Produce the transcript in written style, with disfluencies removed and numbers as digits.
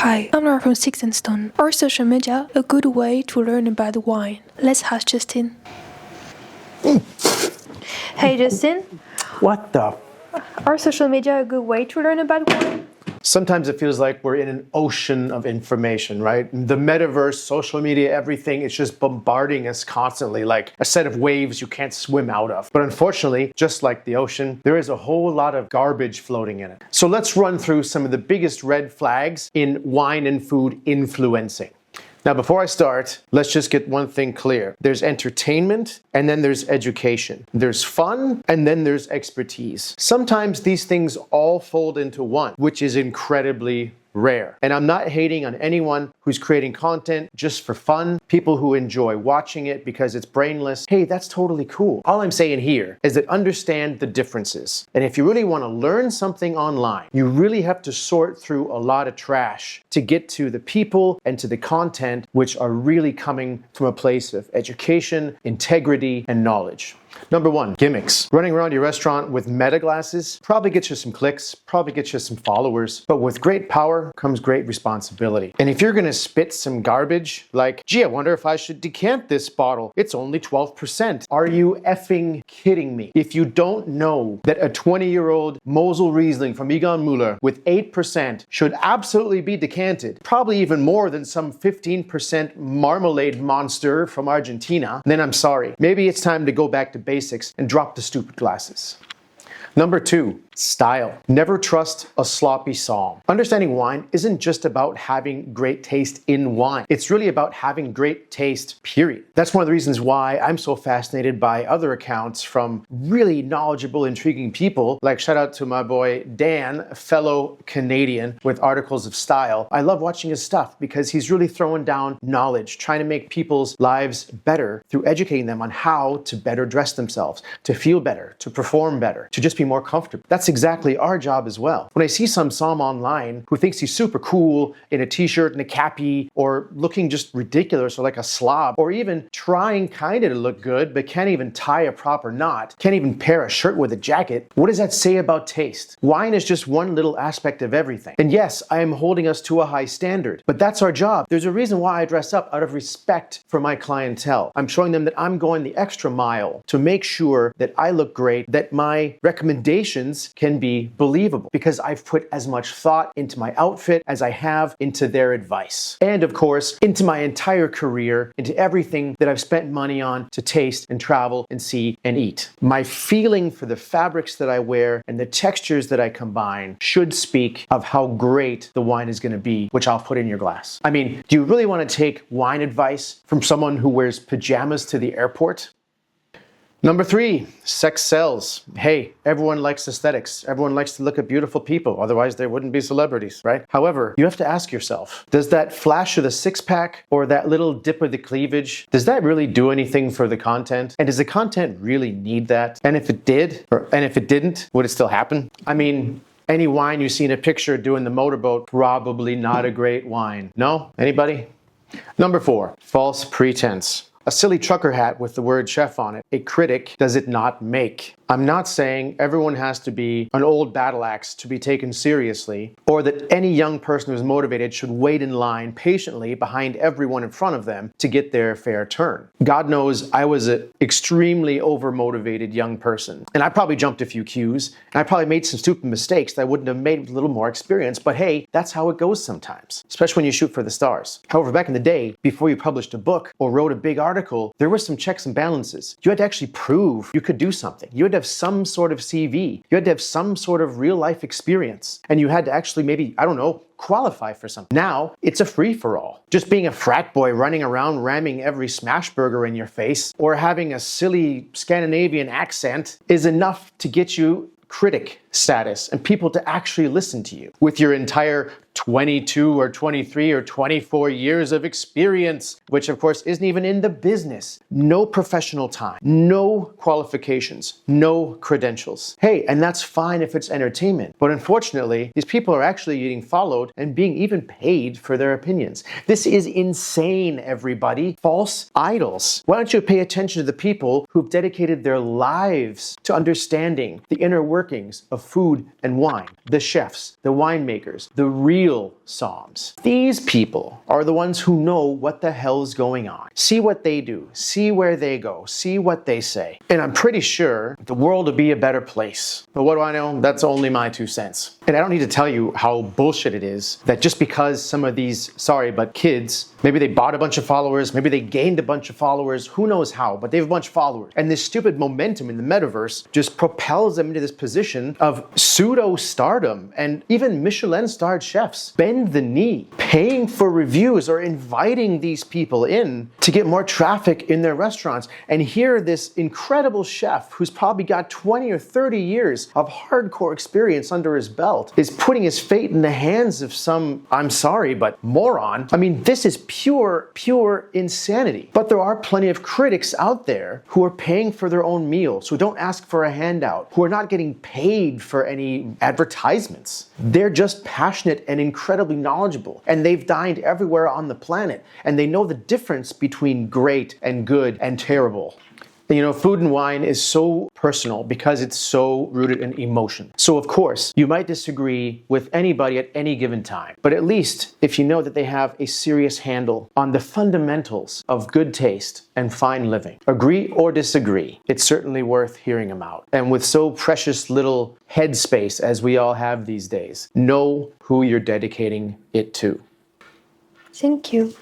Hi, I'm Laura from Sticks Stones. Are social media a good way to learn about wine? Let's ask Justin. Hey Justin, What the? are social media a good way to learn about wine? Sometimes it feels like we're in an ocean of information, right? The metaverse, social media, everything, it's just bombarding us constantly like a set of waves you can't swim out of. But unfortunately, just like the ocean, there is a whole lot of garbage floating in it. So let's run through some of the biggest red flags in wine and food influencing. Now, before I start, let's just get one thing clear. There's entertainment, and then there's education. There's fun, and then there's expertise. Sometimes these things all fold into one, which is incredibly rare. And I'm not hating on anyone who's creating content just for fun, people who enjoy watching it because it's brainless. Hey, that's totally cool. All I'm saying here is that understand the differences. And if you really want to learn something online, you really have to sort through a lot of trash to get to the people and to the content which are really coming from a place of education, integrity, and knowledge. Number one, gimmicks. Running around your restaurant with meta glasses probably gets you some clicks, probably gets you some followers, but with great power comes great responsibility. And if you're gonna spit some garbage, like, gee, I wonder if I should decant this bottle. It's only 12%. Are you effing kidding me? If you don't know that a 20-year-old Mosel Riesling from Egon Müller with 8% should absolutely be decanted, probably even more than some 15% marmalade monster from Argentina, then I'm sorry. Maybe it's time to go back to basics and drop the stupid glasses. Number two, style. Never trust a sloppy psalm. Understanding wine isn't just about having great taste in wine. It's really about having great taste, period. That's one of the reasons why I'm so fascinated by other accounts from really knowledgeable, intriguing people. Like, shout out to my boy Dan, a fellow Canadian with Articles of Style. I love watching his stuff because he's really throwing down knowledge, trying to make people's lives better through educating them on how to better dress themselves, to feel better, to perform better, to just be more comfortable. That's exactly our job as well. When I see some Psalm online who thinks he's super cool in a t-shirt and a cappy, or looking just ridiculous or like a slob, or even trying kind of to look good but can't even tie a proper knot, can't even pair a shirt with a jacket, what does that say about taste? Wine is just one little aspect of everything. And yes, I am holding us to a high standard, but that's our job. There's a reason why I dress up out of respect for my clientele. I'm showing them that I'm going the extra mile to make sure that I look great, that my recommendations can be believable, because I've put as much thought into my outfit as I have into their advice. And of course, into my entire career, into everything that I've spent money on to taste and travel and see and eat. My feeling for the fabrics that I wear and the textures that I combine should speak of how great the wine is going to be, which I'll put in your glass. I mean, do you really want to take wine advice from someone who wears pajamas to the airport? Number three, sex sells. Hey, everyone likes aesthetics. Everyone likes to look at beautiful people. Otherwise, they wouldn't be celebrities, right? However, you have to ask yourself, does that flash of the six-pack or that little dip of the cleavage, does that really do anything for the content? And does the content really need that? And if it did, and if it didn't, would it still happen? I mean, any wine you see in a picture doing the motorboat, probably not a great wine. No? Anybody? Number four, false pretense. A silly trucker hat with the word chef on it. A critic does it not make. I'm not saying everyone has to be an old battle axe to be taken seriously, or that any young person who's motivated should wait in line patiently behind everyone in front of them to get their fair turn. God knows I was an extremely over-motivated young person, and I probably jumped a few queues, and I probably made some stupid mistakes that I wouldn't have made with a little more experience, but hey, that's how it goes sometimes, especially when you shoot for the stars. However, back in the day, before you published a book or wrote a big article, there were some checks and balances. You had to actually prove you could do something. You had to have some sort of CV. You had to have some sort of real life experience. And you had to actually maybe, I don't know, qualify for something. Now, it's a free-for-all. Just being a frat boy running around ramming every smash burger in your face, or having a silly Scandinavian accent is enough to get you critic status and people to actually listen to you with your entire 22 or 23 or 24 years of experience, which of course isn't even in the business. No professional time, no qualifications, no credentials. Hey, and that's fine if it's entertainment, but unfortunately, these people are actually getting followed and being even paid for their opinions. This is insane, everybody. False idols. Why don't you pay attention to the people who've dedicated their lives to understanding the inner workings of food and wine, the chefs, the winemakers, the real real Psalms. These people are the ones who know what the hell's going on. See what they do, see where they go, see what they say. And I'm pretty sure the world would be a better place. But what do I know? That's only my 2 cents. And I don't need to tell you how bullshit it is that just because some of these, kids, maybe they bought a bunch of followers, maybe they gained a bunch of followers, who knows how, but they have a bunch of followers. And this stupid momentum in the metaverse just propels them into this position of pseudo-stardom, and even Michelin-starred chefs bend the knee, paying for reviews or inviting these people in to get more traffic in their restaurants. And here this incredible chef who's probably got 20 or 30 years of hardcore experience under his belt is putting his fate in the hands of some, I'm sorry, but moron. I mean, this is pure insanity. But there are plenty of critics out there who are paying for their own meals, who don't ask for a handout, who are not getting paid for any advertisements. They're just passionate and incredibly knowledgeable, and they've dined everywhere on the planet, and they know the difference between great and good and terrible. You know, food and wine is so personal because it's so rooted in emotion. So of course, you might disagree with anybody at any given time, but at least if you know that they have a serious handle on the fundamentals of good taste and fine living. Agree or disagree, it's certainly worth hearing them out. And with so precious little headspace as we all have these days, know who you're dedicating it to. Thank you.